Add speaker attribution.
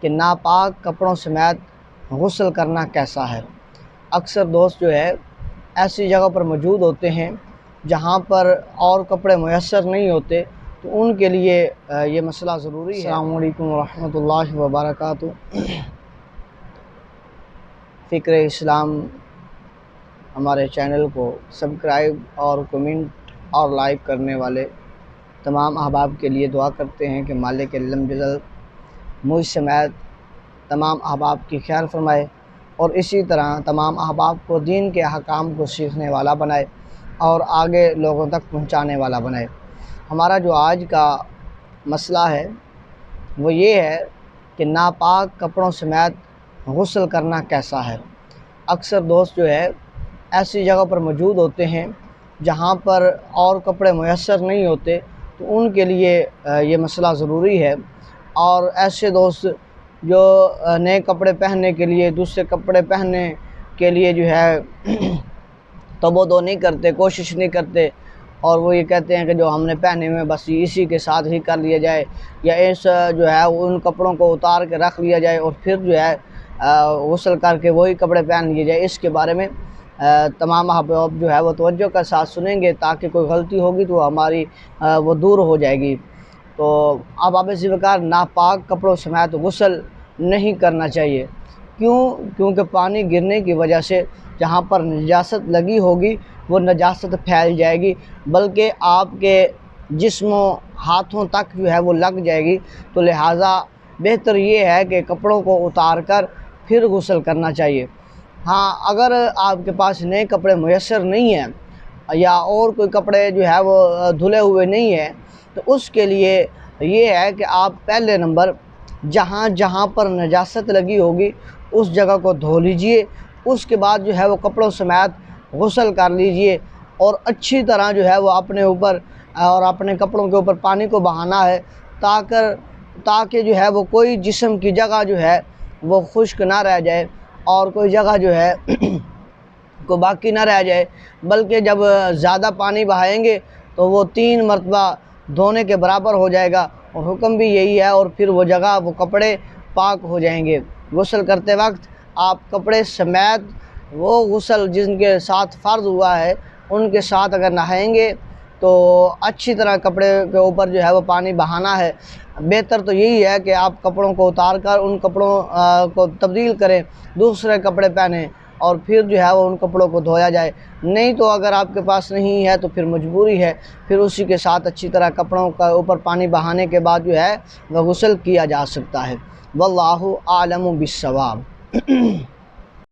Speaker 1: کہ ناپاک کپڑوں سمیت غسل کرنا کیسا ہے۔ اکثر دوست جو ہے ایسی جگہ پر موجود ہوتے ہیں جہاں پر اور کپڑے میسر نہیں ہوتے، تو ان کے لیے یہ مسئلہ ضروری ہے۔ السلام علیکم ورحمۃ اللہ وبرکاتہ۔ فکر اسلام ہمارے چینل کو سبسکرائب اور کمنٹ اور لائک کرنے والے تمام احباب کے لیے دعا کرتے ہیں کہ مالک علم جلال مجھ سمیت تمام احباب کی خیر فرمائے اور اسی طرح تمام احباب کو دین کے احکام کو سیکھنے والا بنائے اور آگے لوگوں تک پہنچانے والا بنائے۔ ہمارا جو آج کا مسئلہ ہے وہ یہ ہے کہ ناپاک کپڑوں سمیت غسل کرنا کیسا ہے۔ اکثر دوست جو ہے ایسی جگہ پر موجود ہوتے ہیں جہاں پر اور کپڑے میسر نہیں ہوتے، تو ان کے لیے یہ مسئلہ ضروری ہے۔ اور ایسے دوست جو نئے کپڑے پہننے کے لیے دوسرے کپڑے پہننے کے لیے جو ہے تبودو نہیں کرتے، کوشش نہیں کرتے، اور وہ یہ کہتے ہیں کہ جو ہم نے پہنے ہوئے بس اسی کے ساتھ ہی کر لیا جائے، یا ایسا جو ہے ان کپڑوں کو اتار کے رکھ لیا جائے اور پھر جو ہے غسل کر کے وہی کپڑے پہن لیے جائے۔ اس کے بارے میں تمام احباب جو ہے وہ توجہ کے ساتھ سنیں گے، تاکہ کوئی غلطی ہوگی تو ہماری وہ دور ہو جائے گی۔ تو احباب ذوالفقار، ناپاک کپڑوں سمیت غسل نہیں کرنا چاہیے۔ کیونکہ پانی گرنے کی وجہ سے جہاں پر نجاست لگی ہوگی وہ نجاست پھیل جائے گی، بلکہ آپ کے جسم و ہاتھوں تک جو ہے وہ لگ جائے گی۔ تو لہٰذا بہتر یہ ہے کہ کپڑوں کو اتار کر پھر غسل کرنا چاہیے۔ ہاں، اگر آپ کے پاس نئے کپڑے میسر نہیں ہیں یا اور کوئی کپڑے جو ہے وہ دھلے ہوئے نہیں ہیں، تو اس کے لیے یہ ہے کہ آپ پہلے نمبر جہاں جہاں پر نجاست لگی ہوگی اس جگہ کو دھو لیجئے، اس کے بعد جو ہے وہ کپڑوں سمیت غسل کر لیجئے، اور اچھی طرح جو ہے وہ اپنے اوپر اور اپنے کپڑوں کے اوپر پانی کو بہانا ہے، تاکہ جو ہے وہ کوئی جسم کی جگہ جو ہے وہ خشک نہ رہ جائے اور کوئی جگہ جو ہے کو باقی نہ رہ جائے، بلکہ جب زیادہ پانی بہائیں گے تو وہ 3 مرتبہ دھونے کے برابر ہو جائے گا، اور حکم بھی یہی ہے، اور پھر وہ جگہ وہ کپڑے پاک ہو جائیں گے۔ غسل کرتے وقت آپ کپڑے سمیت وہ غسل جن کے ساتھ فرض ہوا ہے ان کے ساتھ اگر نہائیں گے تو اچھی طرح کپڑے کے اوپر جو ہے وہ پانی بہانا ہے۔ بہتر تو یہی ہے کہ آپ کپڑوں کو اتار کر ان کپڑوں کو تبدیل کریں، دوسرے کپڑے پہنیں، اور پھر جو ہے وہ ان کپڑوں کو دھویا جائے۔ نہیں تو اگر آپ کے پاس نہیں ہے تو پھر مجبوری ہے، پھر اسی کے ساتھ اچھی طرح کپڑوں کا اوپر پانی بہانے کے بعد جو ہے وہ غسل کیا جا سکتا ہے۔ واللہ اعلم بالصواب۔